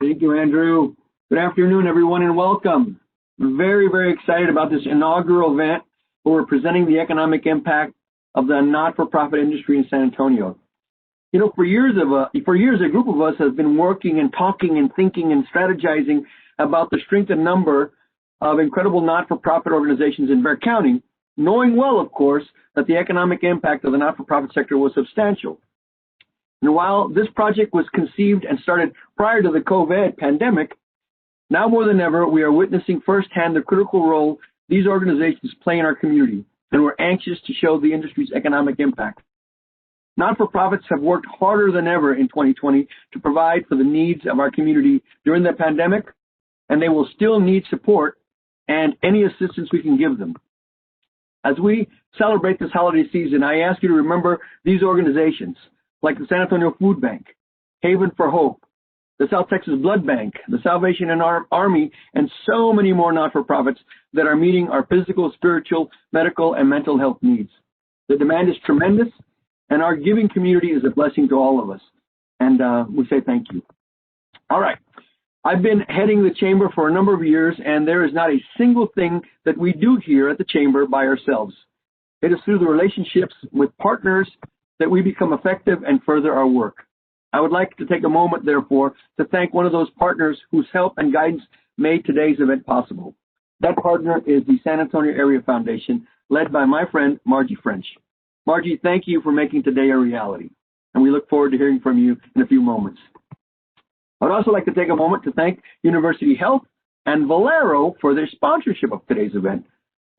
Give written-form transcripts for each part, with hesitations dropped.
Thank you, Andrew. Good afternoon, everyone, and welcome. We're very, very excited about this inaugural event where we're presenting the economic impact of the not-for-profit industry in San Antonio. You know, for years, a group of us has been working and talking and thinking and strategizing about the strength and number of incredible not-for-profit organizations in Bexar County, knowing well, of course, that the economic impact of the not-for-profit sector was substantial. And while this project was conceived and started prior to the COVID pandemic, now more than ever, we are witnessing firsthand the critical role these organizations play in our community, and we're anxious to show the industry's economic impact. Not-for-profits have worked harder than ever in 2020 to provide for the needs of our community during the pandemic, and they will still need support and any assistance we can give them. As we celebrate this holiday season, I ask you to remember these organizations, like the San Antonio Food Bank, Haven for Hope, the South Texas Blood Bank, the Salvation Army, and so many more not-for-profits that are meeting our physical, spiritual, medical, and mental health needs. The demand is tremendous, and our giving community is a blessing to all of us. And we say thank you. All right. I've been heading the Chamber for a number of years, and there is not a single thing that we do here at the Chamber by ourselves. It is through the relationships with partners that we become effective and further our work. I would like to take a moment, therefore, to thank one of those partners whose help and guidance made today's event possible. That partner is the San Antonio Area Foundation, led by my friend, Margie French. Margie, thank you for making today a reality, and we look forward to hearing from you in a few moments. I'd also like to take a moment to thank University Health and Valero for their sponsorship of today's event.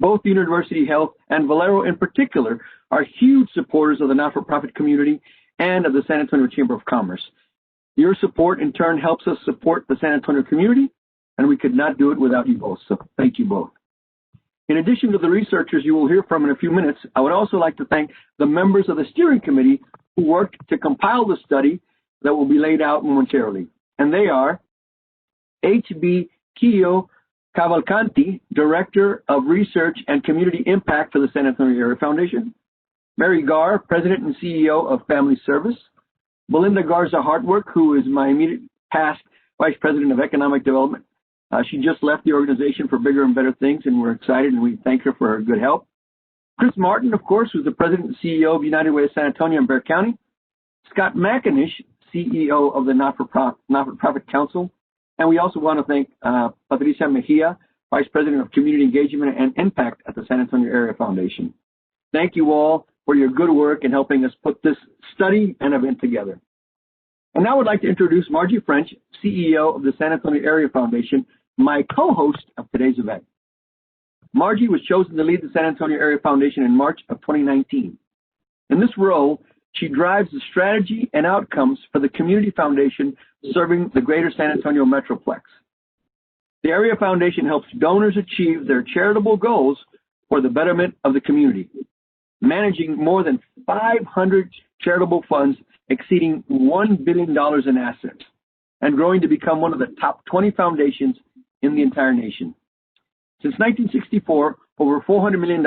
Both University Health and Valero in particular are huge supporters of the not-for-profit community and of the San Antonio Chamber of Commerce. Your support, in turn, helps us support the San Antonio community, and we could not do it without you both, so thank you both. In addition to the researchers you will hear from in a few minutes, I would also like to thank the members of the steering committee who worked to compile the study that will be laid out momentarily. And they are H.B. Quillo Cavalcanti, Director of Research and Community Impact for the San Antonio Area Foundation; Mary Garr, President and CEO of Family Service; Belinda Garza Hartwork, who is my immediate past Vice President of Economic Development. She just left the organization for bigger and better things, and we're excited, and we thank her for her good help. Chris Martin, of course, who's the President and CEO of United Way of San Antonio and Bexar County; Scott McInish, CEO of the Not-for-Profit Council. And we also want to thank Patricia Mejia, Vice President of Community Engagement and Impact at the San Antonio Area Foundation. Thank you all for your good work in helping us put this study and event together. And now I would like to introduce Margie French, CEO of the San Antonio Area Foundation, my co-host of today's event. Margie was chosen to lead the San Antonio Area Foundation in March of 2019. In this role, she drives the strategy and outcomes for the Community Foundation serving the greater San Antonio Metroplex. The Area Foundation helps donors achieve their charitable goals for the betterment of the community, managing more than 500 charitable funds exceeding $1 billion in assets, and growing to become one of the top 20 foundations in the entire nation. Since 1964, over $400 million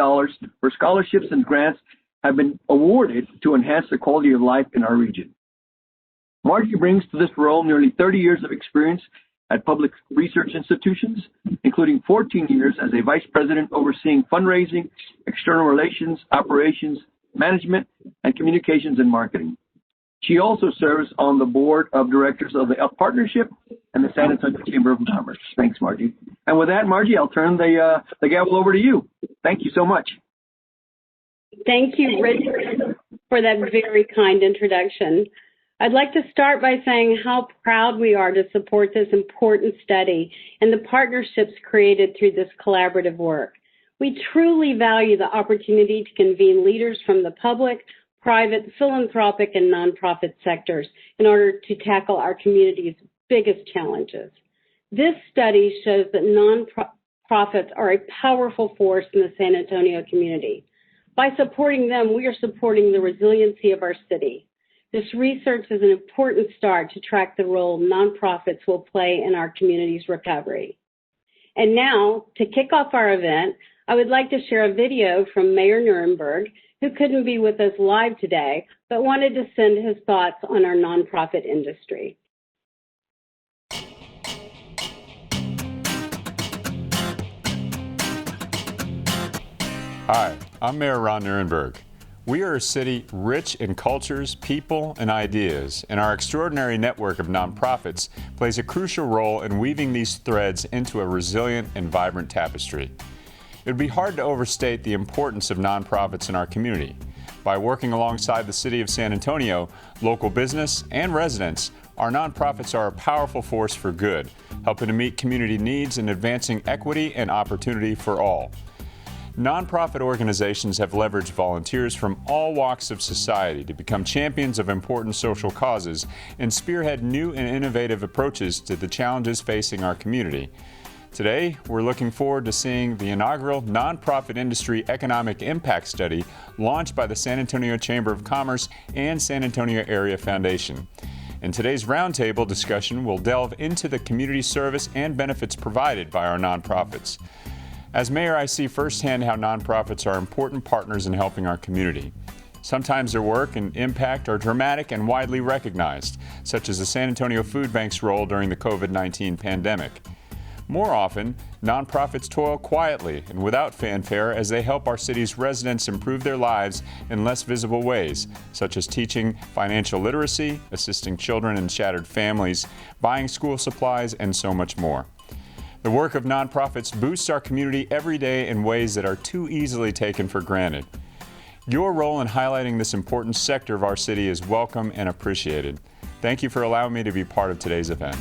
for scholarships and grants have been awarded to enhance the quality of life in our region. Margie brings to this role nearly 30 years of experience at public research institutions, including 14 years as a vice president overseeing fundraising, external relations, operations, management, and communications and marketing. She also serves on the board of directors of the Up Partnership and the San Antonio Chamber of Commerce. Thanks, Margie. And with that, Margie, I'll turn the gavel over to you. Thank you so much. Thank you, Richard, for that very kind introduction. I'd like to start by saying how proud we are to support this important study and the partnerships created through this collaborative work. We truly value the opportunity to convene leaders from the public, private, philanthropic, and nonprofit sectors in order to tackle our community's biggest challenges. This study shows that nonprofits are a powerful force in the San Antonio community. By supporting them, we are supporting the resiliency of our city. This research is an important start to track the role nonprofits will play in our community's recovery. And now, to kick off our event, I would like to share a video from Mayor Nirenberg, who couldn't be with us live today, but wanted to send his thoughts on our nonprofit industry. Hi, I'm Mayor Ron Nirenberg. We are a city rich in cultures, people, and ideas, and our extraordinary network of nonprofits plays a crucial role in weaving these threads into a resilient and vibrant tapestry. It would be hard to overstate the importance of nonprofits in our community. By working alongside the City of San Antonio, local business, and residents, our nonprofits are a powerful force for good, helping to meet community needs and advancing equity and opportunity for all. Nonprofit organizations have leveraged volunteers from all walks of society to become champions of important social causes and spearhead new and innovative approaches to the challenges facing our community. Today, we're looking forward to seeing the inaugural Nonprofit Industry Economic Impact Study launched by the San Antonio Chamber of Commerce and San Antonio Area Foundation. In today's roundtable discussion, we'll delve into the community service and benefits provided by our nonprofits. As mayor, I see firsthand how nonprofits are important partners in helping our community. Sometimes their work and impact are dramatic and widely recognized, such as the San Antonio Food Bank's role during the COVID-19 pandemic. More often, nonprofits toil quietly and without fanfare as they help our city's residents improve their lives in less visible ways, such as teaching financial literacy, assisting children and shattered families, buying school supplies, and so much more. The work of nonprofits boosts our community every day in ways that are too easily taken for granted. Your role in highlighting this important sector of our city is welcome and appreciated. Thank you for allowing me to be part of today's event.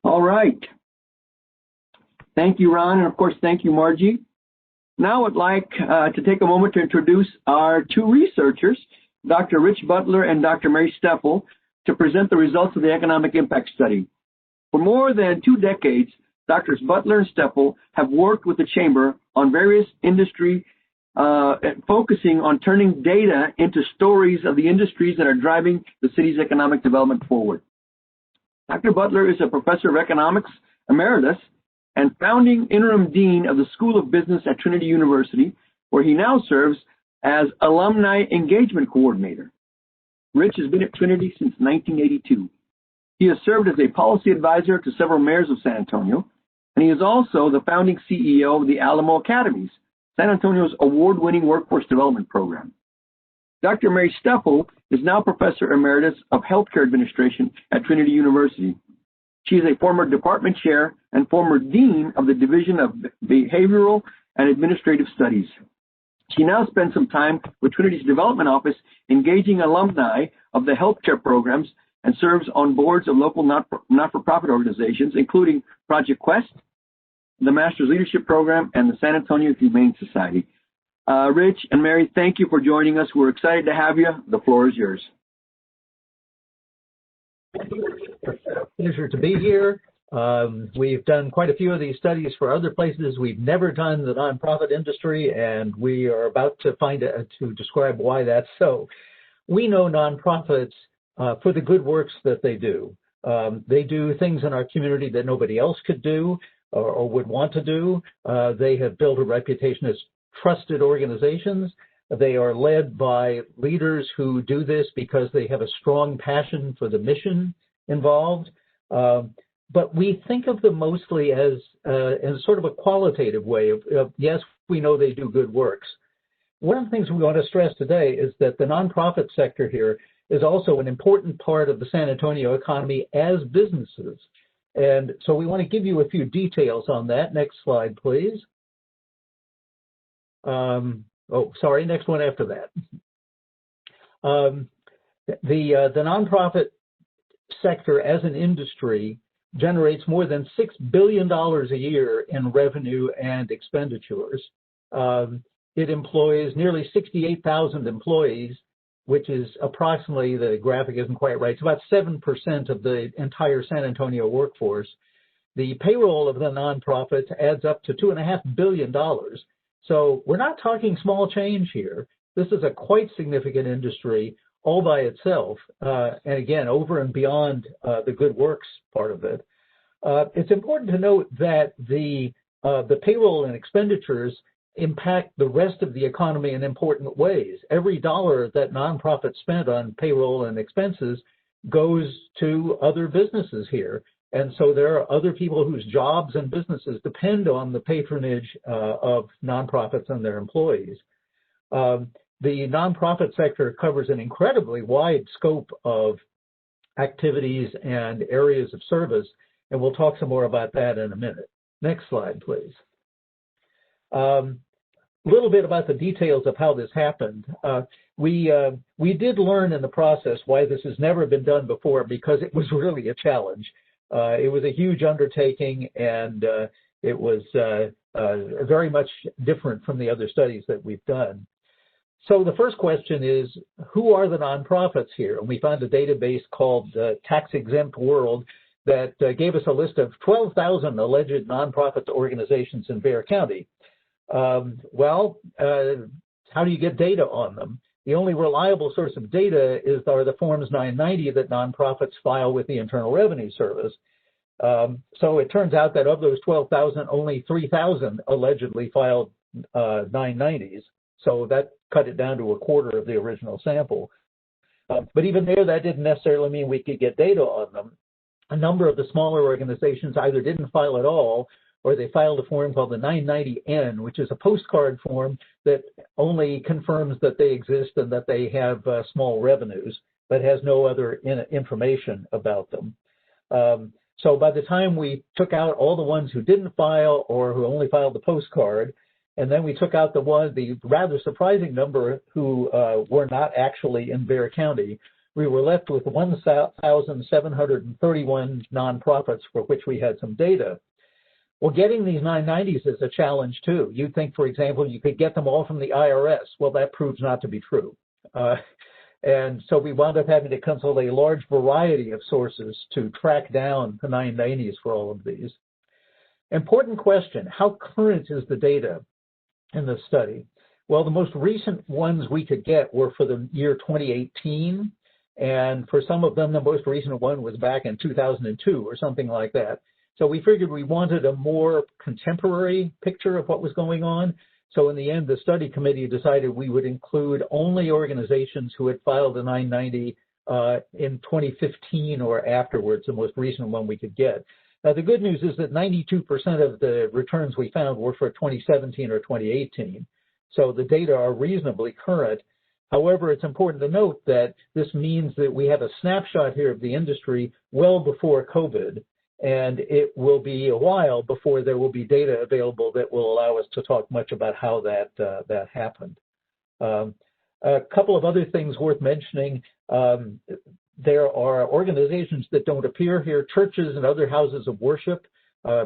All right. Thank you, Ron, and of course, thank you, Margie. Now I'd like to take a moment to introduce our two researchers, Dr. Rich Butler and Dr. Mary Stefl, to present the results of the Economic Impact Study. For more than 2 decades, Drs. Butler and Stefl have worked with the Chamber on various industry, focusing on turning data into stories of the industries that are driving the city's economic development forward. Dr. Butler is a professor of economics emeritus and founding interim dean of the School of Business at Trinity University, where he now serves as alumni engagement coordinator. Rich has been at Trinity since 1982. He has served as a policy advisor to several mayors of San Antonio, and he is also the founding CEO of the Alamo Academies, San Antonio's award-winning workforce development program. Dr. Mary Stefl is now professor emeritus of healthcare administration at Trinity University. She is a former department chair and former dean of the Division of Behavioral and Administrative Studies. She now spends some time with Trinity's development office engaging alumni of the healthcare programs and serves on boards of local not-for-profit organizations, including Project Quest, the Master's Leadership Program, and the San Antonio Humane Society. Rich and Mary, thank you for joining us. We're excited to have you. The floor is yours. Pleasure to be here. We've done quite a few of these studies for other places. We've never done the nonprofit industry, and we are about to to describe why that's so. We know nonprofits for the good works that they do. They do things in our community that nobody else could do or would want to do. They have built a reputation as trusted organizations. They are led by leaders who do this because they have a strong passion for the mission involved. But we think of them mostly as in sort of a qualitative way of yes, we know they do good works. One of the things we want to stress today is that the nonprofit sector here is also an important part of the San Antonio economy as businesses. And so we want to give you a few details on that. Next slide, please. Next one after that. The nonprofit sector as an industry generates more than $6 billion a year in revenue and expenditures. It employs nearly 68,000 employees, which is approximately, the graphic isn't quite right, it's about 7% of the entire San Antonio workforce. The payroll of the nonprofits adds up to $2.5 billion. So we're not talking small change here. This is a quite significant industry all by itself, and again, over and beyond the good works part of it. It's important to note that the payroll and expenditures impact the rest of the economy in important ways. Every dollar that nonprofits spent on payroll and expenses goes to other businesses here. And so there are other people whose jobs and businesses depend on the patronage of nonprofits and their employees. The nonprofit sector covers an incredibly wide scope of activities and areas of service, and we'll talk some more about that in a minute. Next slide, please. A little bit about the details of how this happened. We did learn in the process why this has never been done before, because it was really a challenge. It was a huge undertaking, and it was very much different from the other studies that we've done. So the first question is, who are the nonprofits here? And we found a database called Tax Exempt World that gave us a list of 12,000 alleged nonprofit organizations in Bexar County. How do you get data on them? The only reliable source of data are the Forms 990 that nonprofits file with the Internal Revenue Service. So it turns out that of those 12,000, only 3,000 allegedly filed 990s. So that cut it down to a quarter of the original sample. But even there, that didn't necessarily mean we could get data on them. A number of the smaller organizations either didn't file at all, or they filed a form called the 990N, which is a postcard form that only confirms that they exist and that they have small revenues, but has no other information about them. So by the time we took out all the ones who didn't file or who only filed the postcard, and then we took out the rather surprising number who were not actually in Bexar County, we were left with 1,731 nonprofits for which we had some data. Well, getting these 990s is a challenge too. You'd think, for example, you could get them all from the IRS. Well, that proves not to be true. And so we wound up having to consult a large variety of sources to track down the 990s for all of these. Important question, how current is the data in the study? Well, the most recent ones we could get were for the year 2018. And for some of them, the most recent one was back in 2002 or something like that. So we figured we wanted a more contemporary picture of what was going on. So in the end, the study committee decided we would include only organizations who had filed a 990 in 2015 or afterwards, the most recent one we could get. Now, the good news is that 92% of the returns we found were for 2017 or 2018. So the data are reasonably current. However, it's important to note that this means that we have a snapshot here of the industry well before COVID, and it will be a while before there will be data available that will allow us to talk much about how that happened. A couple of other things worth mentioning. There are organizations that don't appear here. Churches and other houses of worship,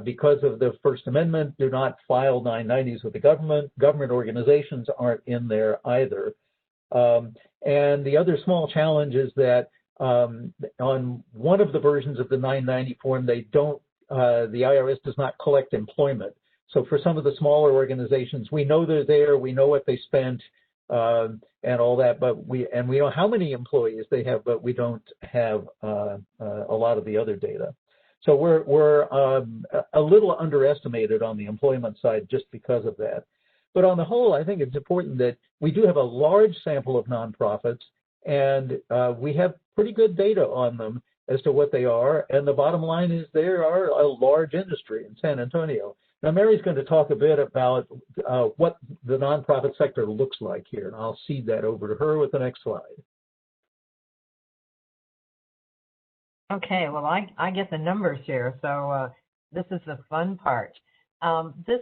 because of the First Amendment, do not file 990s with the government. Government organizations aren't in there either. And the other small challenge is that on one of the versions of the 990 form, the IRS does not collect employment. So for some of the smaller organizations, we know they're there, we know what they spent, and all that, but we know how many employees they have, but we don't have a lot of the other data. So we're a little underestimated on the employment side just because of that. But on the whole, I think it's important that we do have a large sample of nonprofits, and we have pretty good data on them as to what they are. And the bottom line is they are a large industry in San Antonio. Now, Mary's going to talk a bit about what the nonprofit sector looks like here, and I'll cede that over to her with the next slide. Okay, well, I get the numbers here, so this is the fun part. This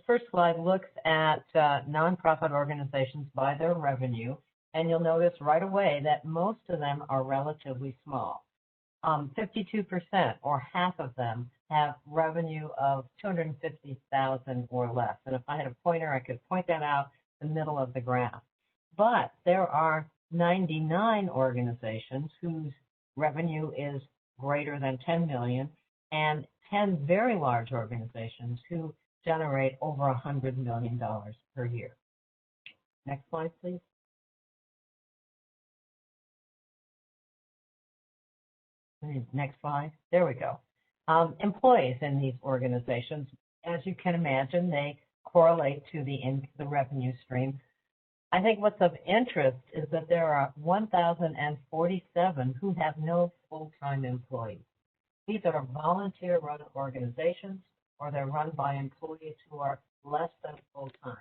first slide looks at nonprofit organizations by their revenue, and you'll notice right away that most of them are relatively small. 52% or half of them have revenue of $250,000 or less. And if I had a pointer, I could point that out in the middle of the graph. But there are 99 organizations whose revenue is greater than 10 million, and 10 very large organizations who generate over $100 million per year. Next slide, please. Next slide. There we go. Employees in these organizations, as you can imagine, they correlate to the revenue stream. I think what's of interest is that there are 1,047 who have no full-time employees. These are volunteer-run organizations, or they're run by employees who are less than full-time.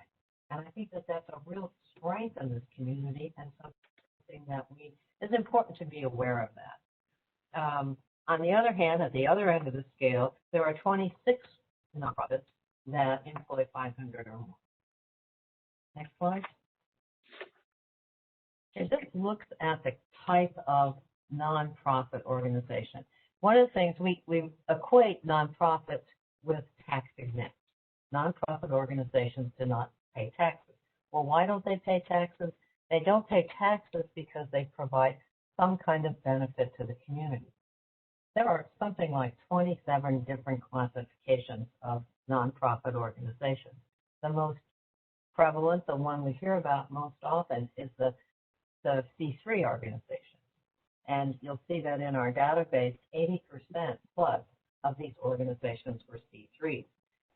And I think that that's a real strength in this community and something that is important to be aware of that. On the other hand, at the other end of the scale, there are 26 nonprofits that employ 500 or more. Next slide. Okay, this looks at the type of nonprofit organization. One of the things we equate nonprofits with tax exempt. Nonprofit organizations do not pay taxes. Well, why don't they pay taxes? They don't pay taxes because they provide some kind of benefit to the community. There are something like 27 different classifications of nonprofit organizations. The most prevalent, the one we hear about most often, is the C3 organization. And you'll see that in our database, 80% plus of these organizations were C3s.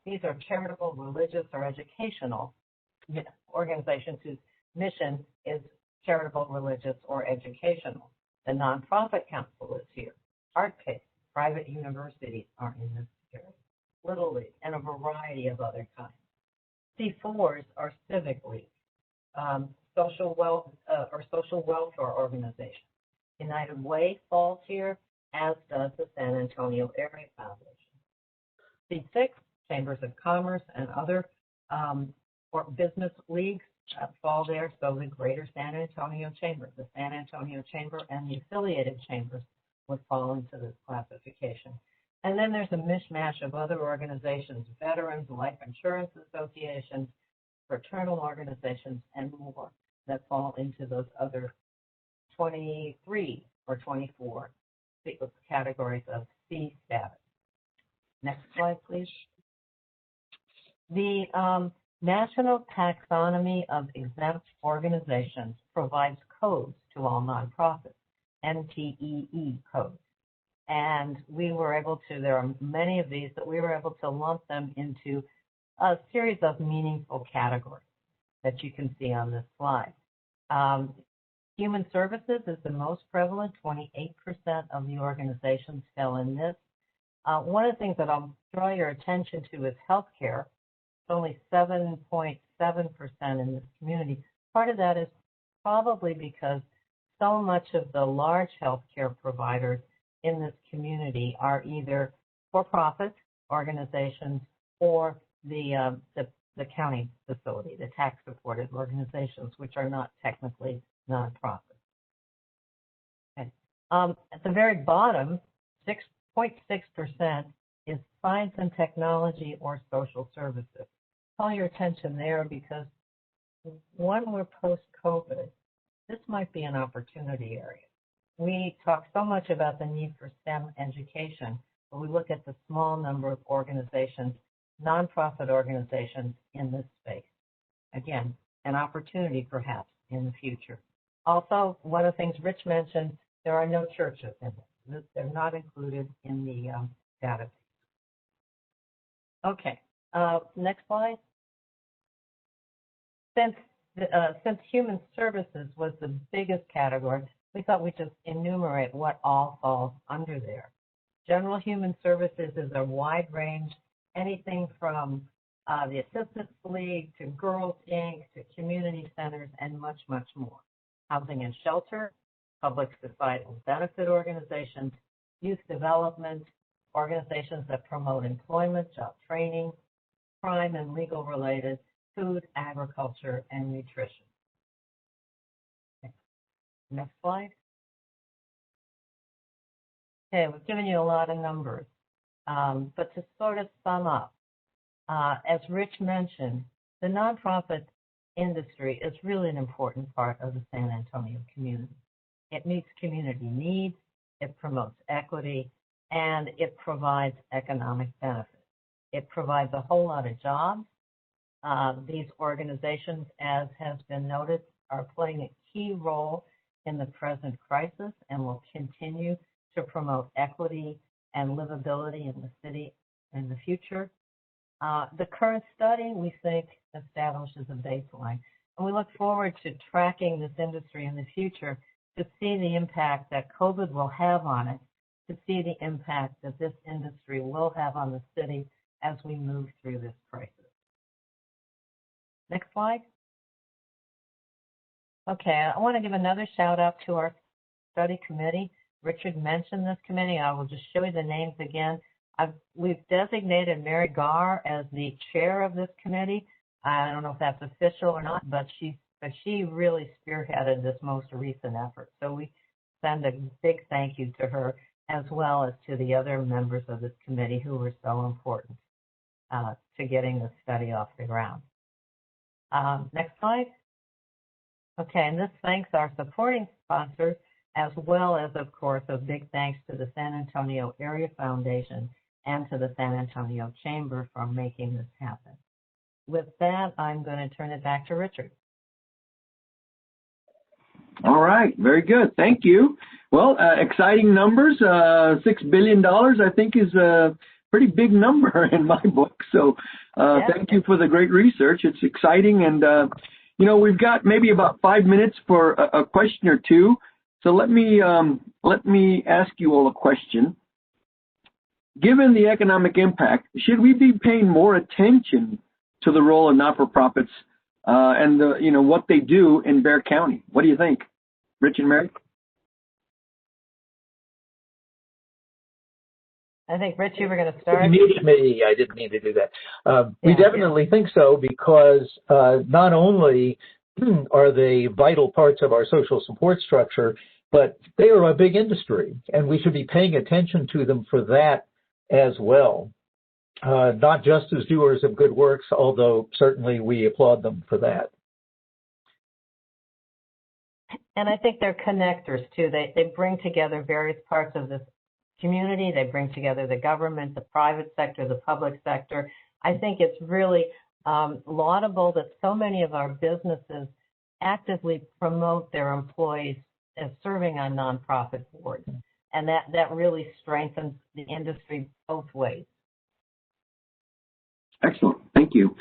These are charitable, religious, or educational organizations whose mission is charitable, religious, or educational. The Nonprofit Council is here. ArtPace, private universities are in this area. Little League, and a variety of other kinds. C4s are civic leagues, social welfare organizations. United Way falls here, as does the San Antonio Area Foundation. C6, chambers of commerce and other or business leagues fall there, so the Greater San Antonio Chamber, the San Antonio Chamber, and the affiliated chambers would fall into this classification. And then there's a mishmash of other organizations, veterans, life insurance associations, fraternal organizations, and more that fall into those other 23 or 24 categories of C status. Next slide, please. The National Taxonomy of Exempt Organizations provides codes to all nonprofits, NTEE codes. And we were able to, there are many of these, that we were able to lump them into a series of meaningful categories that you can see on this slide. Human services is the most prevalent, 28% of the organizations fell in this. One of the things that I'll draw your attention to is healthcare. It's only 7.7% in this community. Part of that is probably because so much of the large healthcare providers in this community are either for-profit organizations or the county facility, the tax-supported organizations, which are not technically nonprofit. Okay. At the very bottom, 6.6% is science and technology or social services. Call your attention there because when we're post-COVID, this might be an opportunity area. We talk so much about the need for STEM education, but we look at the small number of organizations, nonprofit organizations in this space. Again, an opportunity perhaps in the future. Also, one of the things Rich mentioned, there are no churches in this. They're not included in the database. Okay, next slide. Since human services was the biggest category, we thought we'd just enumerate what all falls under there. General human services is a wide range, anything from the Assistance League to Girls Inc. to community centers and much, much more. Housing and shelter, public societal benefit organizations, youth development, organizations that promote employment, job training, crime and legal related, food, agriculture, and nutrition. Next slide. Okay, we've given you a lot of numbers, but to sort of sum up, as Rich mentioned, the nonprofit industry is really an important part of the San Antonio community. It meets community needs, it promotes equity, and it provides economic benefit. It provides a whole lot of jobs. These organizations, as has been noted, are playing a key role in the present crisis and will continue to promote equity and livability in the city in the future. The current study, we think, establishes a baseline. And we look forward to tracking this industry in the future to see the impact that COVID will have on it, to see the impact that this industry will have on the city as we move through this crisis. Next slide. Okay, I want to give another shout out to our study committee. Richard mentioned this committee. I will just show you the names again. We've designated Mary Garr as the chair of this committee. I don't know if that's official or not, but she really spearheaded this most recent effort. So we send a big thank you to her, as well as to the other members of this committee who were so important to getting the study off the ground. Next slide. Okay, and this thanks our supporting sponsors, as well as, of course, a big thanks to the San Antonio Area Foundation and to the San Antonio Chamber for making this happen. With that, I'm going to turn it back to Richard. All right, very good. Thank you. Well, exciting numbers. $6 billion, I think, is a pretty big number in my book. So thank you for the great research. It's exciting. And, you know, we've got maybe about 5 minutes for a question or two. So let me ask you all a question. Given the economic impact, should we be paying more attention to the role of not-for-profits and what they do in Bexar County? What do you think, Rich and Mary? I think, Rich, you were going to start. You muted me. I didn't mean to do that. We definitely think so, because not only are they vital parts of our social support structure, but they are a big industry, and we should be paying attention to them for that as well. Not just as doers of good works, although certainly we applaud them for that. And I think they're connectors, too. They bring together various parts of this community. They bring together the government, the private sector, the public sector. I think it's really laudable that so many of our businesses actively promote their employees as serving on nonprofit boards. And that really strengthens the industry both ways. Excellent. Thank you.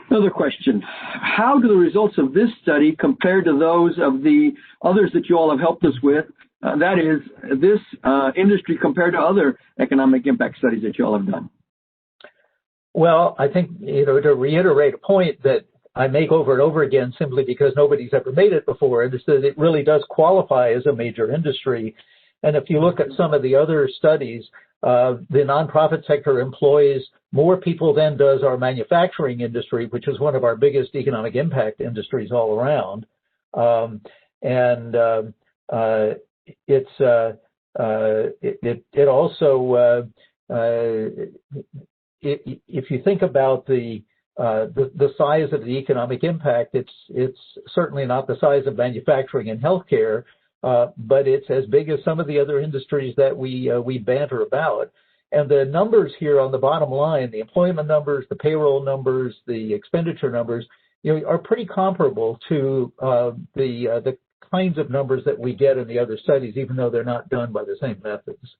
Another question. How do the results of this study compare to those of the others that you all have helped us with? That is, this industry compared to other economic impact studies that you all have done? Well, I think, to reiterate a point that I make over and over again simply because nobody's ever made it before, is that it really does qualify as a major industry. And if you look at some of the other studies, the nonprofit sector employs more people than does our manufacturing industry, which is one of our biggest economic impact industries all around. It also, if you think about the size of the economic impact, it's certainly not the size of manufacturing and healthcare, but it's as big as some of the other industries that we banter about. And the numbers here on the bottom line, the employment numbers, the payroll numbers, the expenditure numbers, are pretty comparable to the kinds of numbers that we get in the other studies, even though they're not done by the same methods.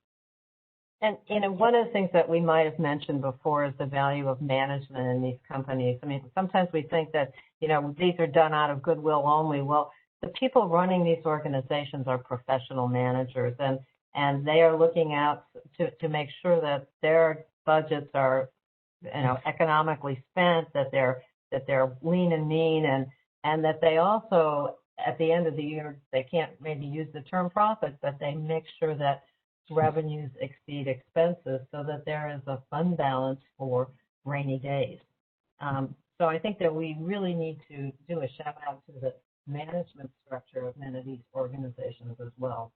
And, one of the things that we might have mentioned before is the value of management in these companies. I mean, sometimes we think that, these are done out of goodwill only. Well, the people running these organizations are professional managers, and they are looking out to make sure that their budgets are, economically spent, that they're lean and mean, and that they also, at the end of the year, they can't maybe use the term profit, but they make sure that revenues exceed expenses so that there is a fund balance for rainy days. So I think that we really need to do a shout out to the management structure of many of these organizations as well.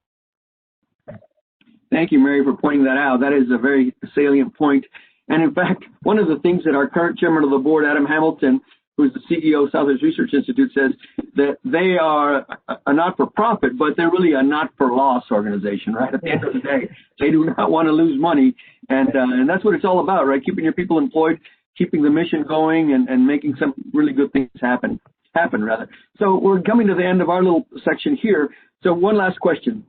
Thank you, Mary, for pointing that out. That is a very salient point. And in fact, one of the things that our current chairman of the board, Adam Hamilton, who's the CEO of Southwest Research Institute, says that they are a not-for-profit, but they're really a not-for-loss organization, right? At the end of the day, they do not want to lose money. And that's what it's all about, right? Keeping your people employed, keeping the mission going, and making some really good things happen. So we're coming to the end of our little section here. So one last question.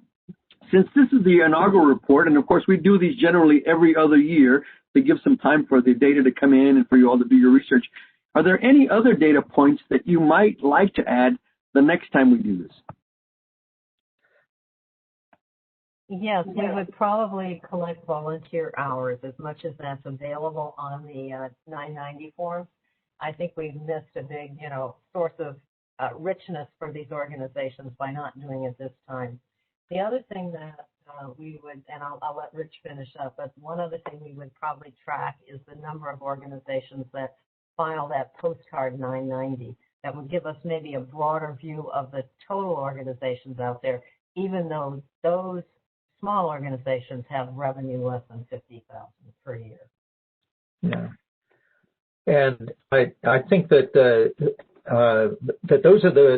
Since this is the inaugural report, and of course we do these generally every other year to give some time for the data to come in and for you all to do your research, Are there any other data points that you might like to add the next time we do this? Yes, we would probably collect volunteer hours as much as that's available on the 990 form. I think we've missed a big, source of richness for these organizations by not doing it this time. The other thing that we would, and I'll let Rich finish up, but one other thing we would probably track is the number of organizations that file that postcard 990. That would give us maybe a broader view of the total organizations out there, even though those small organizations have revenue less than $50,000 per year. Yeah, and I think that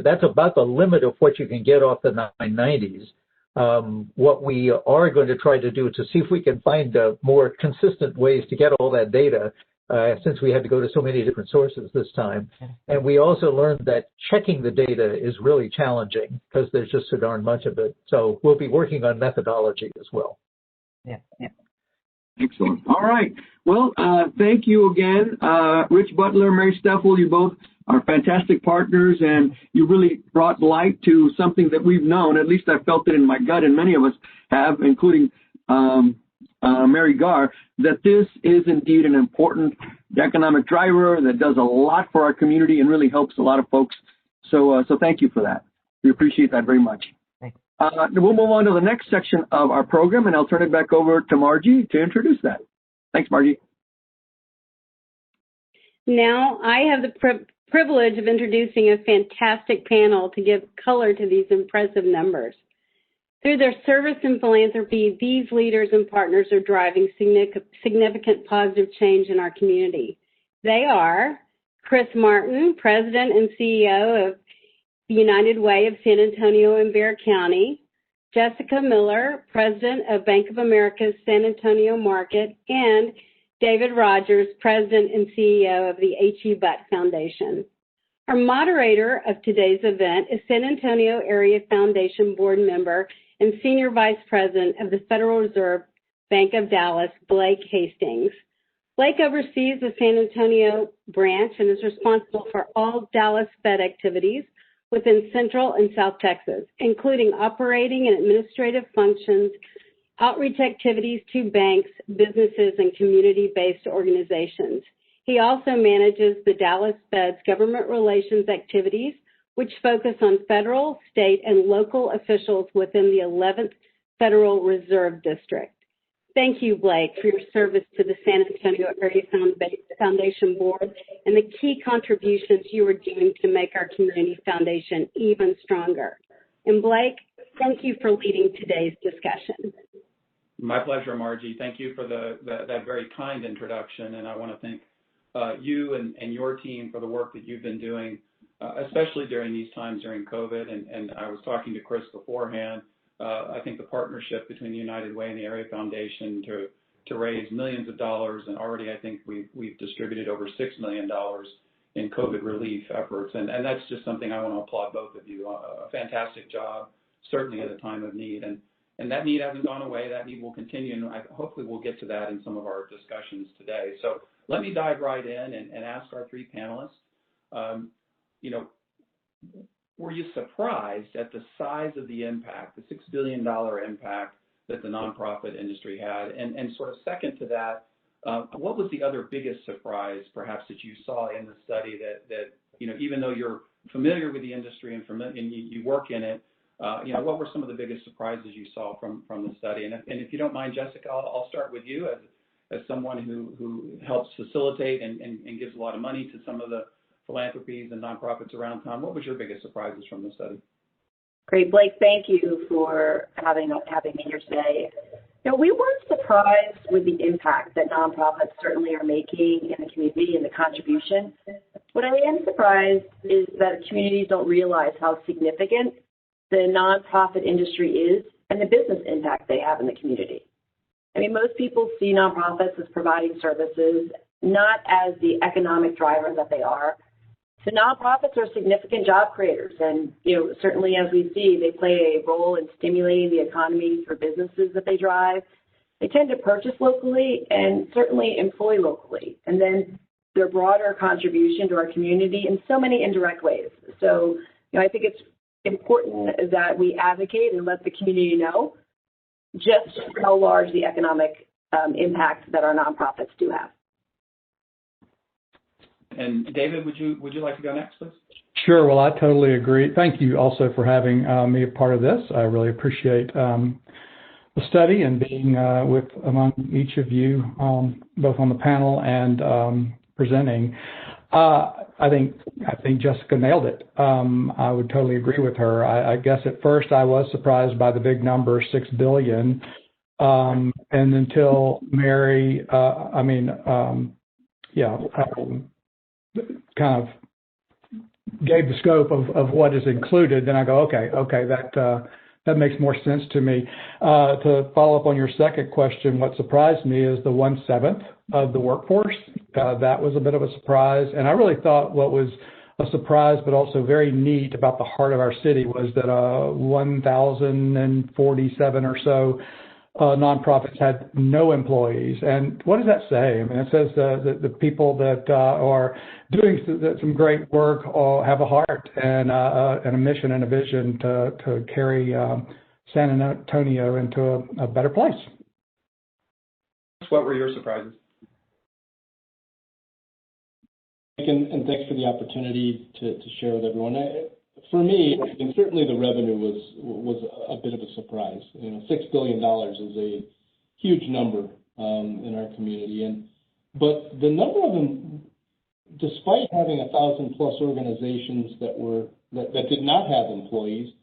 that's about the limit of what you can get off the 990s. What we are going to try to do to see if we can find more consistent ways to get all that data, since we had to go to so many different sources this time. And we also learned that checking the data is really challenging because there's just so darn much of it. So we'll be working on methodology as well. Yeah. Excellent. All right. Well, thank you again. Rich Butler, Mary Stefl, you both are fantastic partners, and you really brought light to something that we've known. At least I felt it in my gut, and many of us have, including Mary Gar, that this is indeed an important economic driver that does a lot for our community and really helps a lot of folks. So thank you for that. We appreciate that very much. We'll move on to the next section of our program, and I'll turn it back over to Margie to introduce that. Thanks, Margie. Now I have the privilege of introducing a fantastic panel to give color to these impressive numbers. Through their service and philanthropy, these leaders and partners are driving significant positive change in our community. They are Chris Martin, President and CEO of the United Way of San Antonio and Bexar County, Jessica Miller, President of Bank of America's San Antonio Market, and David Rogers, President and CEO of the H.E. Butt Foundation. Our moderator of today's event is San Antonio Area Foundation Board member and Senior Vice President of the Federal Reserve Bank of Dallas, Blake Hastings. Blake oversees the San Antonio branch and is responsible for all Dallas Fed activities within Central and South Texas, including operating and administrative functions, outreach activities to banks, businesses, and community-based organizations. He also manages the Dallas Fed's government relations activities, which focus on federal, state, and local officials within the 11th Federal Reserve District. Thank you, Blake, for your service to the San Antonio Area Foundation Board and the key contributions you are doing to make our community foundation even stronger. And Blake, thank you for leading today's discussion. My pleasure, Margie. Thank you for that very kind introduction, and I want to thank you and your team for the work that you've been doing, especially during these times during COVID. And I was talking to Chris beforehand. I think the partnership between the United Way and the Area Foundation to raise millions of dollars, and already I think we've distributed over $6 million in COVID relief efforts, and that's just something I want to applaud both of you. A fantastic job, certainly at a time of need, and that need hasn't gone away. That need will continue, and hopefully we'll get to that in some of our discussions today. So let me dive right in and ask our three panelists. Were you surprised at the size of the impact, the $6 billion impact that the nonprofit industry had? And sort of second to that, what was the other biggest surprise, perhaps, that you saw in the study that even though you're familiar with the industry and you work in it, what were some of the biggest surprises you saw from the study? And if you don't mind, Jessica, I'll start with you as someone who helps facilitate and gives a lot of money to some of the philanthropies and nonprofits around town. What was your biggest surprises from the study? Great, Blake. Thank you for having me here today. We weren't surprised with the impact that nonprofits certainly are making in the community and the contribution. What I am surprised is that communities don't realize how significant the nonprofit industry is and the business impact they have in the community. I mean, most people see nonprofits as providing services, not as the economic driver that they are. So nonprofits are significant job creators, and certainly as we see, they play a role in stimulating the economy for businesses that they drive. They tend to purchase locally and certainly employ locally. And then their broader contribution to our community in so many indirect ways. So, I think it's important that we advocate and let the community know just how large the economic impact that our nonprofits do have. And David, would you like to go next, please? Sure. Well, I totally agree. Thank you also for having me a part of this. I really appreciate the study and being among each of you, both on the panel and presenting. I think Jessica nailed it. I would totally agree with her. I guess at first I was surprised by the big number, $6 billion, and until Mary, kind of gave the scope of what is included, then I go, okay, that makes more sense to me. To follow up on your second question, what surprised me is the 1/7 of the workforce. That was a bit of a surprise, and I really thought what was a surprise but also very neat about the heart of our city was that 1,047 or so nonprofits had no employees. And what does that say? I mean, it says the people that are doing some great work all have a heart and a mission and a vision to carry San Antonio into a better place. What were your surprises? And thanks for the opportunity to share with everyone. For me, I think certainly the revenue was a bit of a surprise. $6 billion is a huge number in our community, but the number of them, despite having 1,000+ organizations that did not have employees,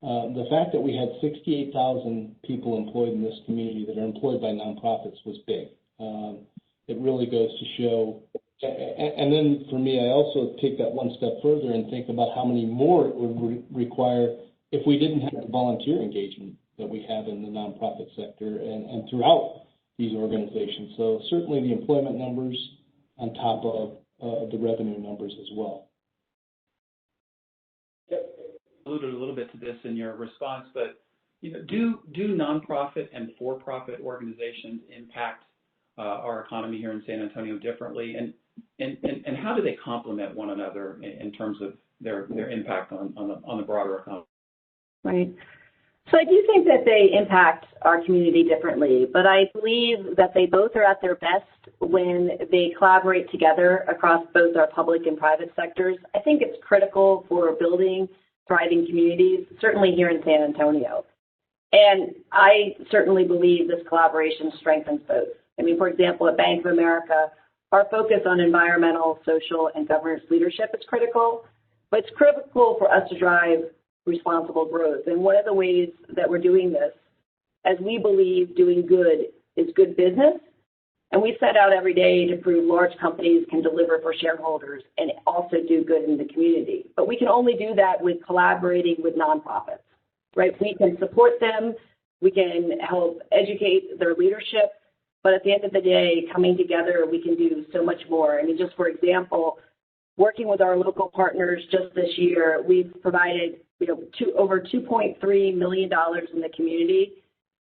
the fact that we had 68,000 people employed in this community that are employed by nonprofits was big. It really goes to show. And then for me, I also take that one step further and think about how many more it would require if we didn't have the volunteer engagement that we have in the nonprofit sector and throughout these organizations. So certainly the employment numbers on top of the revenue numbers as well. You alluded a little bit to this in your response, but do nonprofit and for-profit organizations impact our economy here in San Antonio differently, and how do they complement one another in terms of their impact on the broader economy? Right. So I do think that they impact our community differently, but I believe that they both are at their best when they collaborate together across both our public and private sectors. I think it's critical for building thriving communities, certainly here in San Antonio. And I certainly believe this collaboration strengthens both. I mean, for example, at Bank of America, our focus on environmental, social, and governance leadership is critical, but it's critical for us to drive responsible growth. And one of the ways that we're doing this, as we believe doing good is good business, and we set out every day to prove large companies can deliver for shareholders and also do good in the community. But we can only do that with collaborating with nonprofits, right? We can support them, we can help educate their leadership, but at the end of the day, coming together, we can do so much more. I mean, just for example, working with our local partners just this year, we've provided over $2.3 million in the community.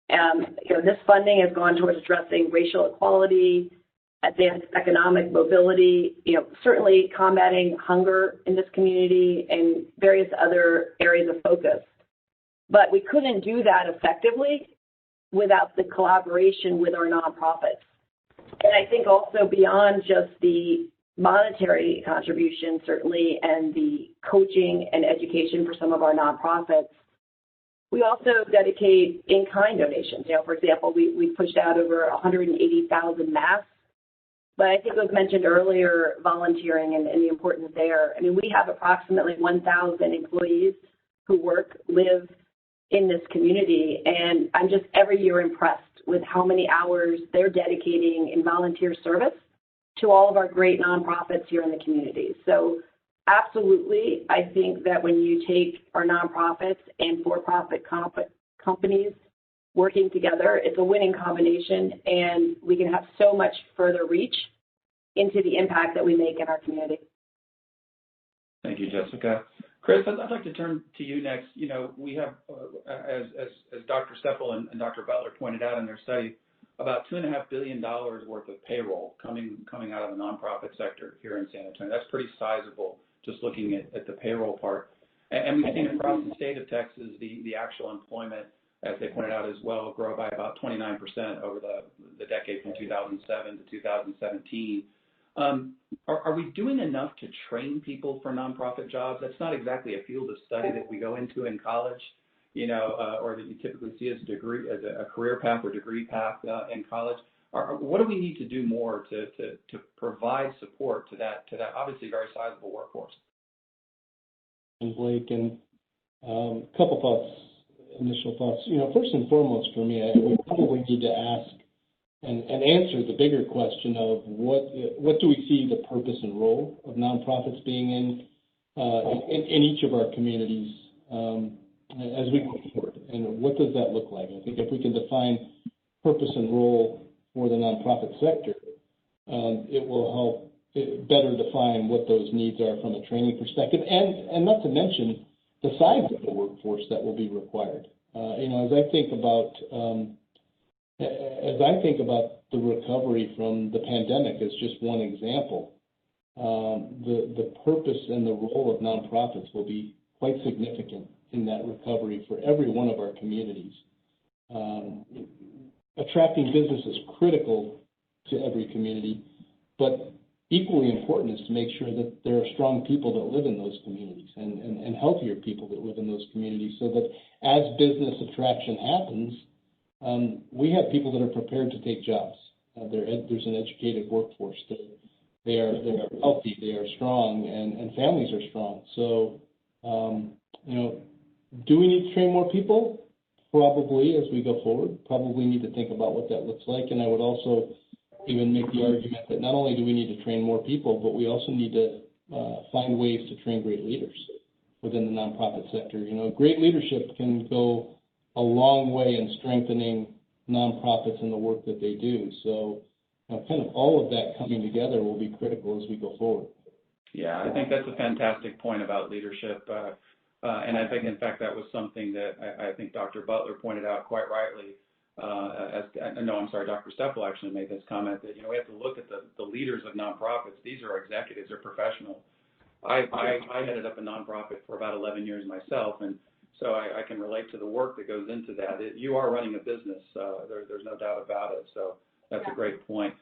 This funding has gone towards addressing racial equality, advanced economic mobility, certainly combating hunger in this community and various other areas of focus. But we couldn't do that effectively without the collaboration with our nonprofits. And I think also beyond just the monetary contribution, certainly, and the coaching and education for some of our nonprofits, we also dedicate in-kind donations. For example, we pushed out over 180,000 masks. But I think it was mentioned earlier, volunteering and the importance there. I mean, we have approximately 1,000 employees who live in this community, and I'm just every year impressed with how many hours they're dedicating in volunteer service to all of our great nonprofits here in the community. So absolutely, I think that when you take our nonprofits and for-profit companies working together, it's a winning combination, and we can have so much further reach into the impact that we make in our community. Thank you, Jessica. Chris, I'd like to turn to you next. We have, as Dr. Stefl and Dr. Butler pointed out in their study, about $2.5 billion worth of payroll coming out of the nonprofit sector here in San Antonio. That's pretty sizable, just looking at the payroll part. And we've seen across the state of Texas the actual employment, as they pointed out as well, grow by about 29% over the decade from 2007 to 2017. Are we doing enough to train people for nonprofit jobs? That's not exactly a field of study that we go into in college, or that you typically see as a career path or degree path in college. What do we need to do more to provide support to that obviously very sizable workforce? And Blake, and a couple thoughts, initial thoughts. First and foremost for me, we probably need to ask and answer the bigger question of what do we see the purpose and role of nonprofits being in each of our communities as we go forward, and what does that look like? I think if we can define purpose and role for the nonprofit sector, it will help better define what those needs are from a training perspective, and not to mention the size of the workforce that will be required. As I think about the recovery from the pandemic as just one example, the purpose and the role of nonprofits will be quite significant in that recovery for every one of our communities. Attracting business is critical to every community, but equally important is to make sure that there are strong people that live in those communities and healthier people that live in those communities, so that as business attraction happens, we have people that are prepared to take jobs. There's an educated workforce. They are healthy, they are strong, and families are strong. So, do we need to train more people? Probably, as we go forward. Probably need to think about what that looks like. And I would also even make the argument that not only do we need to train more people, but we also need to find ways to train great leaders within the nonprofit sector. Great leadership can go a long way in strengthening nonprofits and the work that they do. So, kind of all of that coming together will be critical as we go forward. Yeah, I think that's a fantastic point about leadership. And I think, in fact, that was something that I think Dr. Butler pointed out quite rightly. Dr. Stefl actually made this comment that, we have to look at the leaders of nonprofits. These are executives, they're professionals. I headed up a nonprofit for about 11 years myself, and so I can relate to the work that goes into that. You are running a business. There's no doubt about it. So that's a great point.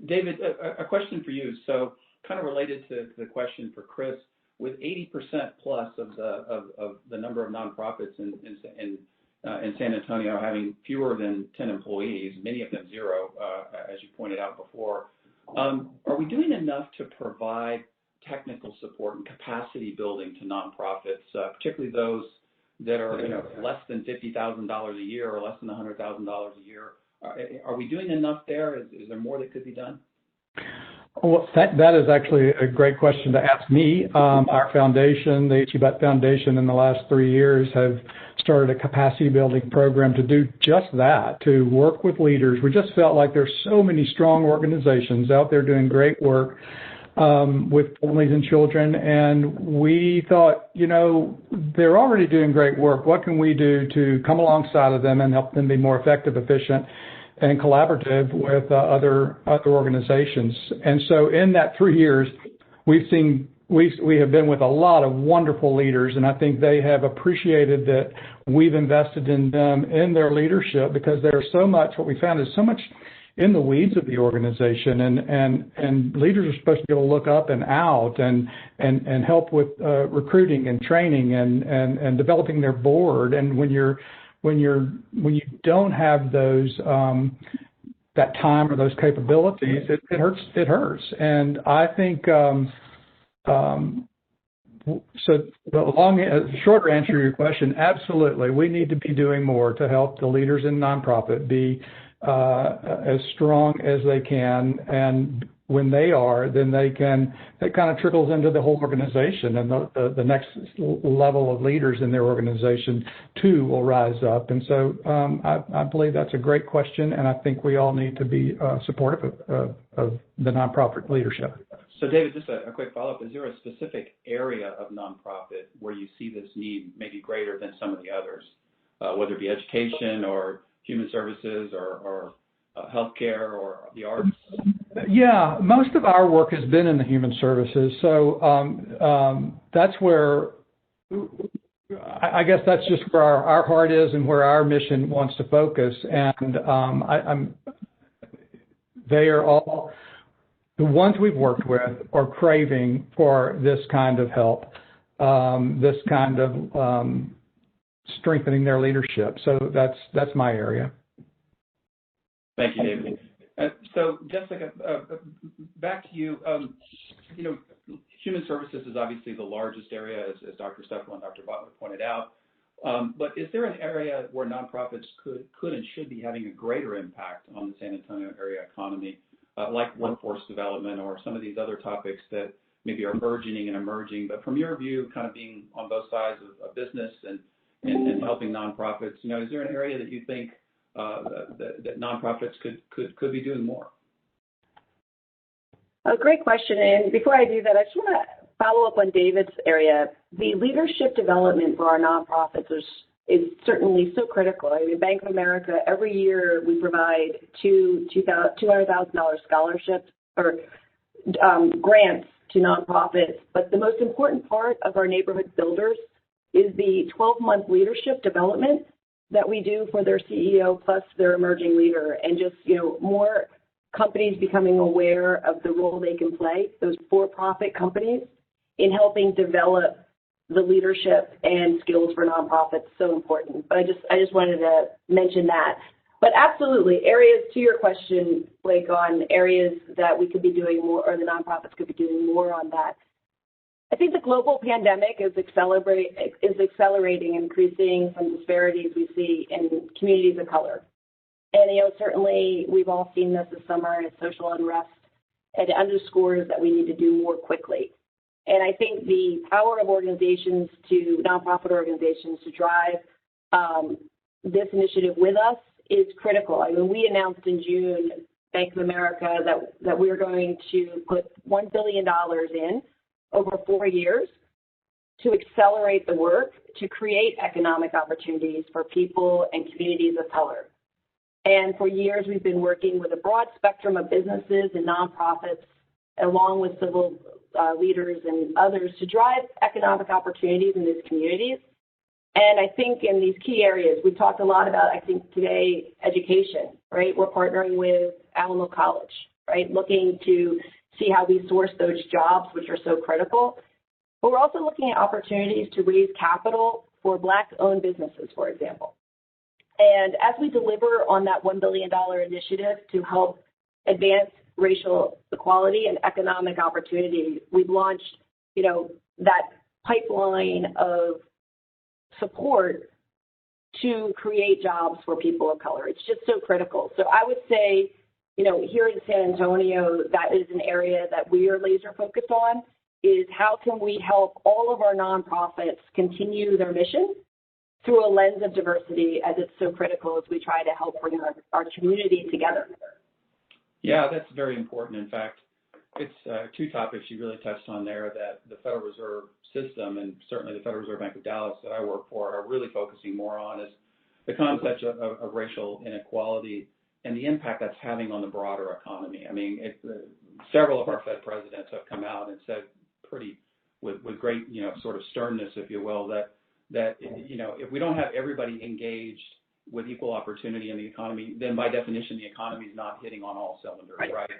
David, a question for you. So kind of related to the question for Chris, with 80% plus of the number of nonprofits in San Antonio having fewer than 10 employees, many of them zero, as you pointed out before, are we doing enough to provide technical support and capacity building to nonprofits, particularly those that are less than $50,000 a year or less than $100,000 a year? Are we doing enough there? Is there more that could be done? Well, that is actually a great question to ask me. Our foundation, the H.E. Butt Foundation, in the last 3 years have started a capacity building program to do just that, to work with leaders. We just felt like there's so many strong organizations out there doing great work with families and children, and we thought, they're already doing great work. What can we do to come alongside of them and help them be more effective, efficient, and collaborative with other organizations? And so in that 3 years, we have been with a lot of wonderful leaders, and I think they have appreciated that we've invested in them, in their leadership, because there's so much, what we found is so much in the weeds of the organization, and leaders are supposed to be able to look up and out and help with recruiting and training and developing their board. And when you don't have those that time or those capabilities, it hurts. And I think so the shorter answer to your question, absolutely, we need to be doing more to help the leaders in nonprofit be as strong as they can, and when they are, then it kind of trickles into the whole organization, and the next level of leaders in their organization too will rise up. And so I believe that's a great question, and I think we all need to be supportive of the nonprofit leadership. So David, just a quick follow-up. Is there a specific area of nonprofit where you see this need maybe greater than some of the others, whether it be education or human services or healthcare or the arts? Yeah, most of our work has been in the human services. So that's where, I guess that's just where our heart is and where our mission wants to focus. And they are all, the ones we've worked with are craving for this kind of help, this kind of strengthening their leadership. So that's my area. Thank you, David. So, Jessica, back to you. Human services is obviously the largest area, as Dr. Stefl and Dr. Butler pointed out. But is there an area where nonprofits could and should be having a greater impact on the San Antonio area economy, like workforce development or some of these other topics that maybe are burgeoning and emerging? But from your view, kind of being on both sides of business and helping nonprofits, is there an area that you think that nonprofits could be doing more? A great question. And before I do that, I just want to follow up on David's area. The leadership development for our nonprofits is certainly so critical. I mean, Bank of America, every year we provide $200,000 scholarships or grants to nonprofits. But the most important part of our neighborhood builders is the 12-month leadership development that we do for their CEO plus their emerging leader, and just, more companies becoming aware of the role they can play, those for-profit companies, in helping develop the leadership and skills for nonprofits. So important. But I just wanted to mention that. But absolutely, areas, to your question, Blake, on areas that we could be doing more, or the nonprofits could be doing more on that. I think the global pandemic is accelerating, increasing some disparities we see in communities of color. And, certainly we've all seen this summer as social unrest, and it underscores that we need to do more quickly. And I think the power of organizations, nonprofit organizations, to drive this initiative with us is critical. I mean, we announced in June, Bank of America, that we're going to put $1 billion in over 4 years to accelerate the work to create economic opportunities for people and communities of color. And for years, we've been working with a broad spectrum of businesses and nonprofits, along with civil leaders and others, to drive economic opportunities in these communities. And I think in these key areas, we've talked a lot about, I think today, education, right? We're partnering with Alamo College, right? Looking to see how we source those jobs, which are so critical. But we're also looking at opportunities to raise capital for Black-owned businesses, for example. And as we deliver on that $1 billion initiative to help advance racial equality and economic opportunity, we've launched, that pipeline of support to create jobs for people of color. It's just so critical. So I would say, here in San Antonio, that is an area that we are laser focused on, is how can we help all of our nonprofits continue their mission through a lens of diversity, as it's so critical as we try to help bring our community together. Yeah, that's very important. In fact, it's two topics you really touched on there that the Federal Reserve System, and certainly the Federal Reserve Bank of Dallas that I work for, are really focusing more on, is the concept of racial inequality and the impact that's having on the broader economy. I mean, several of our Fed presidents have come out and said with great, sort of sternness, if you will, that if we don't have everybody engaged with equal opportunity in the economy, then by definition, the economy is not hitting on all cylinders, right?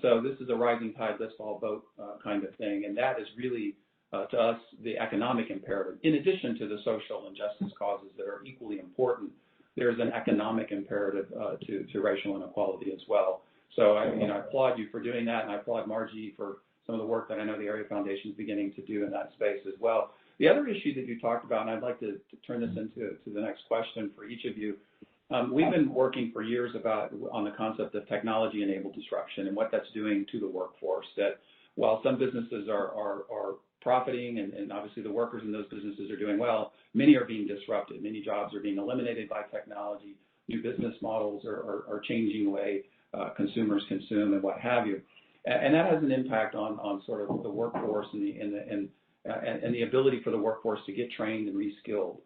So this is a rising tide lifts all boat kind of thing, and that is really, to us, the economic imperative. In addition to the social and justice causes that are equally important, there's an economic imperative to racial inequality as well. So I applaud you for doing that, and I applaud Margie for some of the work that I know the Area Foundation is beginning to do in that space as well. The other issue that you talked about, and I'd like to turn this into the next question for each of you, we've been working for years on the concept of technology-enabled disruption and what that's doing to the workforce. That while some businesses are profiting and obviously the workers in those businesses are doing well, many are being disrupted. Many jobs are being eliminated by technology. New business models are changing the way consumers consume and what have you. And that has an impact on sort of the workforce and the ability for the workforce to get trained and reskilled.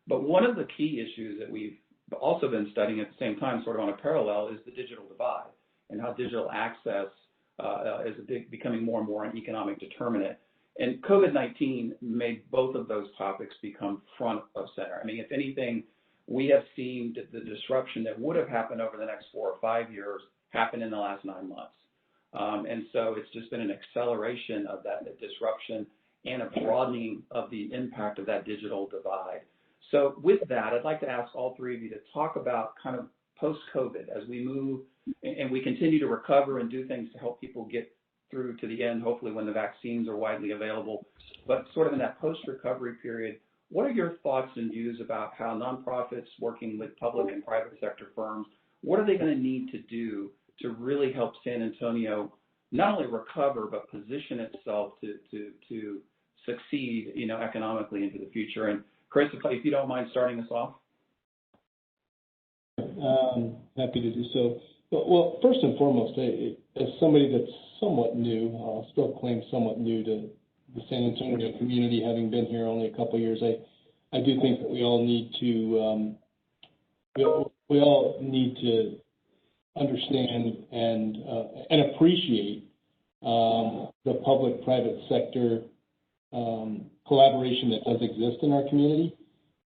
But one of the key issues that we've also been studying at the same time, sort of on a parallel, is the digital divide and how digital access is becoming more and more an economic determinant. And COVID-19 made both of those topics become front of center. I mean, if anything, we have seen the disruption that would have happened over the next 4 or 5 years happen in the last 9 months. And so it's just been an acceleration of that disruption and a broadening of the impact of that digital divide. So with that, I'd like to ask all three of you to talk about kind of post-COVID as we move and we continue to recover and do things to help people get through to the end, hopefully when the vaccines are widely available. But sort of in that post-recovery period, what are your thoughts and views about how nonprofits working with public and private sector firms, what are they going to need to do to really help San Antonio not only recover, but position itself to succeed, economically into the future? And Chris, if you don't mind starting us off. Happy to do so. Well, first and foremost, as somebody that's somewhat new, I'll still claim somewhat new to the San Antonio community, having been here only a couple of years, I do think that we all need to understand and appreciate the public-private sector collaboration that does exist in our community.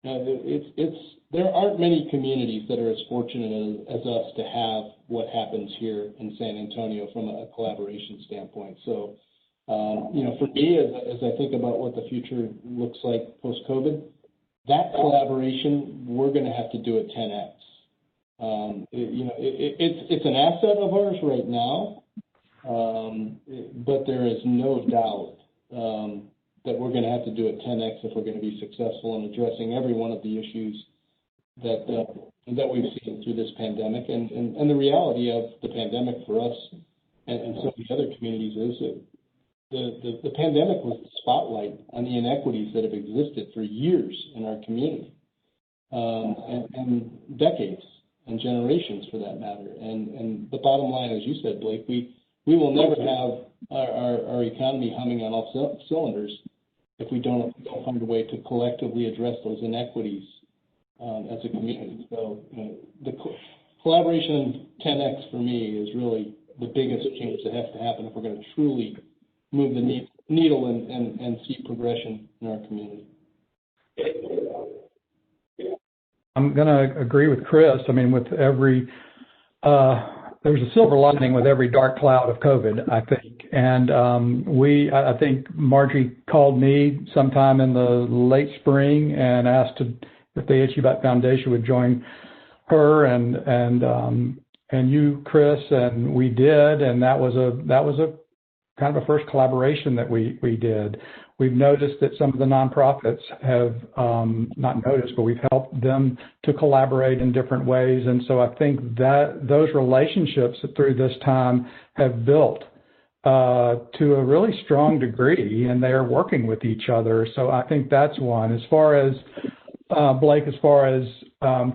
There aren't many communities that are as fortunate as us to have what happens here in San Antonio from a collaboration standpoint. So, for me, as I think about what the future looks like post-COVID, that collaboration, we're going to have to do it 10x. It's an asset of ours right now, but there is no doubt that we're going to have to do it 10x if we're going to be successful in addressing every one of the issues that we've seen through this pandemic. And the reality of the pandemic for us and so many other communities is that the pandemic was the spotlight on the inequities that have existed for years in our community, and decades and generations for that matter. And the bottom line, as you said, Blake, we will never have our economy humming on all cylinders if we don't find a way to collectively address those inequities as a community. So the collaboration 10x for me is really the biggest change that has to happen if we're going to truly move the needle and see progression in our community. I'm going to agree with Chris. I mean, with every there's a silver lining with every dark cloud of COVID, I think. And I think Margie called me sometime in the late spring and asked if the HUBAT Foundation would join her and you, Chris, and we did. And that was a kind of a first collaboration that we did. We've noticed that some of the nonprofits have not noticed, but we've helped them to collaborate in different ways. And so I think that those relationships through this time have built to a really strong degree, and they are working with each other. So I think that's one. As far as, Blake, as far as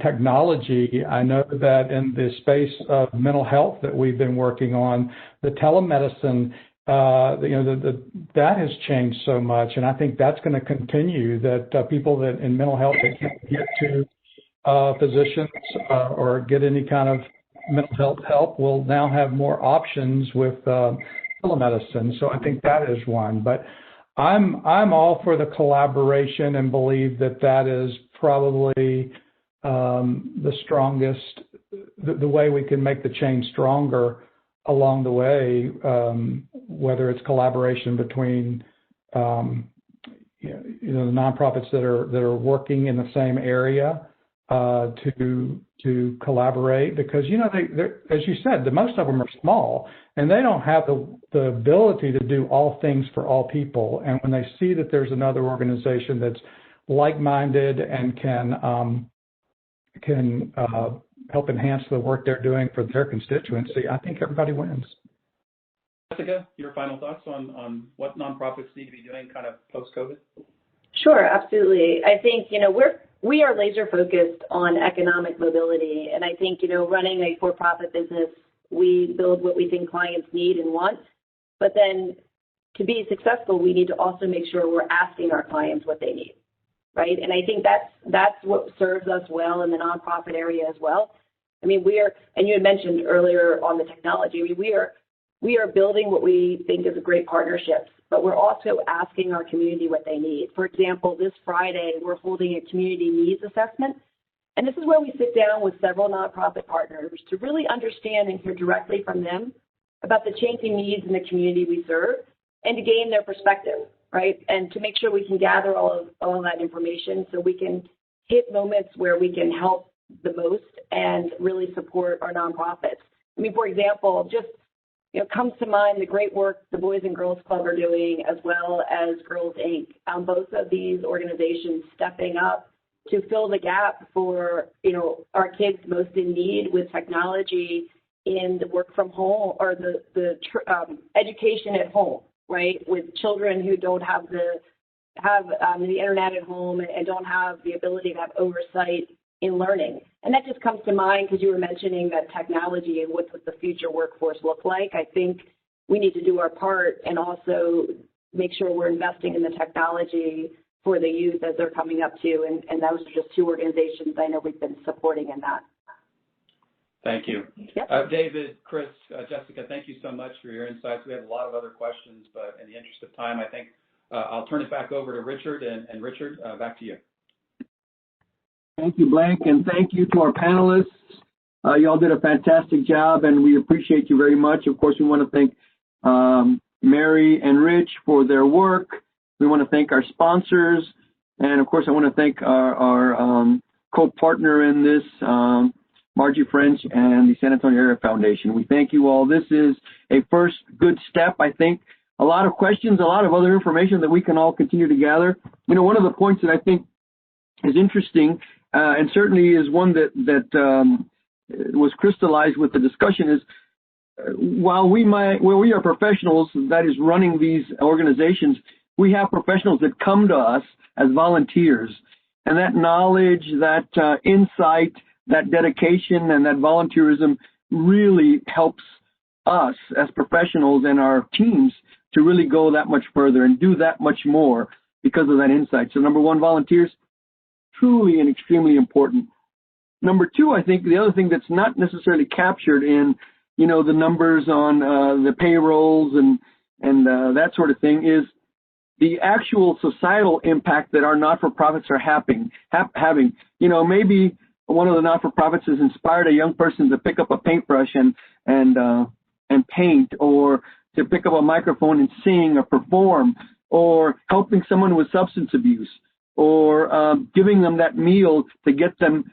technology, I know that in the space of mental health that we've been working on, the telemedicine, that has changed so much, and I think that's going to continue. That people that in mental health that can't get to physicians or get any kind of mental health help will now have more options with telemedicine. So I think that is one. But I'm all for the collaboration and believe that is probably the strongest, the way we can make the chain stronger along the way, whether it's collaboration between the nonprofits that are working in the same area to collaborate, because as you said, most of them are small and they don't have the ability to do all things for all people. And when they see that there's another organization that's like-minded and can help enhance the work they're doing for their constituency, I think everybody wins. Jessica, your final thoughts on what nonprofits need to be doing kind of post-COVID? Sure, absolutely. I think, we are laser focused on economic mobility. And I think, running a for-profit business, we build what we think clients need and want. But then to be successful, we need to also make sure we're asking our clients what they need. right? And I think that's what serves us well in the nonprofit area as well. I mean, and you had mentioned earlier on the technology, I mean, we are building what we think is a great partnerships, but we're also asking our community what they need. For example, this Friday, we're holding a community needs assessment. And this is where we sit down with several nonprofit partners to really understand and hear directly from them about the changing needs in the community we serve and to gain their perspective, right? And to make sure we can gather all of that information so we can hit moments where we can help the most and really support our nonprofits. I mean, for example, just comes to mind the great work the Boys and Girls Club are doing, as well as Girls Inc. Both of these organizations stepping up to fill the gap for our kids most in need with technology in the work from home or the education at home, right? With children who don't have the internet at home and don't have the ability to have oversight in learning. And that just comes to mind because you were mentioning that technology and what does the future workforce look like. I think we need to do our part and also make sure we're investing in the technology for the youth as they're coming up too. And those are just two organizations I know we've been supporting in that. Thank you. Yep. David, Chris, Jessica, thank you so much for your insights. We have a lot of other questions, but in the interest of time, I think I'll turn it back over to Richard. And Richard, back to you. Thank you, Blake, and thank you to our panelists. You all did a fantastic job, and we appreciate you very much. Of course, we want to thank Mary and Rich for their work. We want to thank our sponsors, and of course, I want to thank our co-partner in this, Margie French and the San Antonio Area Foundation. We thank you all. This is a first good step, I think. A lot of questions, a lot of other information that we can all continue to gather. One of the points that I think is interesting, and certainly is one that was crystallized with the discussion, is while we are professionals that is running these organizations, we have professionals that come to us as volunteers, and that knowledge, that insight, that dedication, and that volunteerism really helps us as professionals and our teams to really go that much further and do that much more because of that insight. So number one, volunteers, truly and extremely important. Number two, I think the other thing that's not necessarily captured in, the numbers on the payrolls and that sort of thing is the actual societal impact that our not-for-profits are having. Maybe one of the not-for-profits has inspired a young person to pick up a paintbrush and paint, or to pick up a microphone and sing or perform, or helping someone with substance abuse, or giving them that meal to get them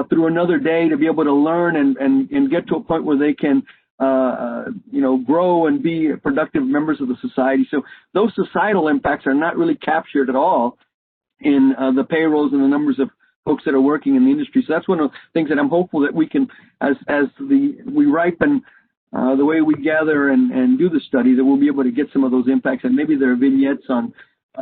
through another day to be able to learn and get to a point where they can, grow and be productive members of the society. So those societal impacts are not really captured at all in the payrolls and the numbers of folks that are working in the industry. So that's one of the things that I'm hopeful that we can, as we ripen the way we gather and do the study, that we'll be able to get some of those impacts, and maybe there are vignettes on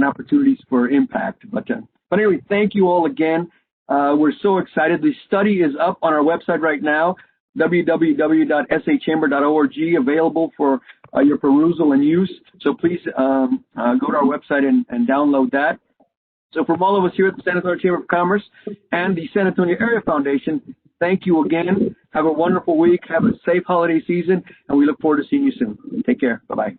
opportunities for impact. But anyway, thank you all again. We're so excited. The study is up on our website right now, www.sachamber.org, available for your perusal and use. So please go to our website and download that. So from all of us here at the San Antonio Chamber of Commerce and the San Antonio Area Foundation, thank you again. Have a wonderful week. Have a safe holiday season, and we look forward to seeing you soon. Take care. Bye-bye.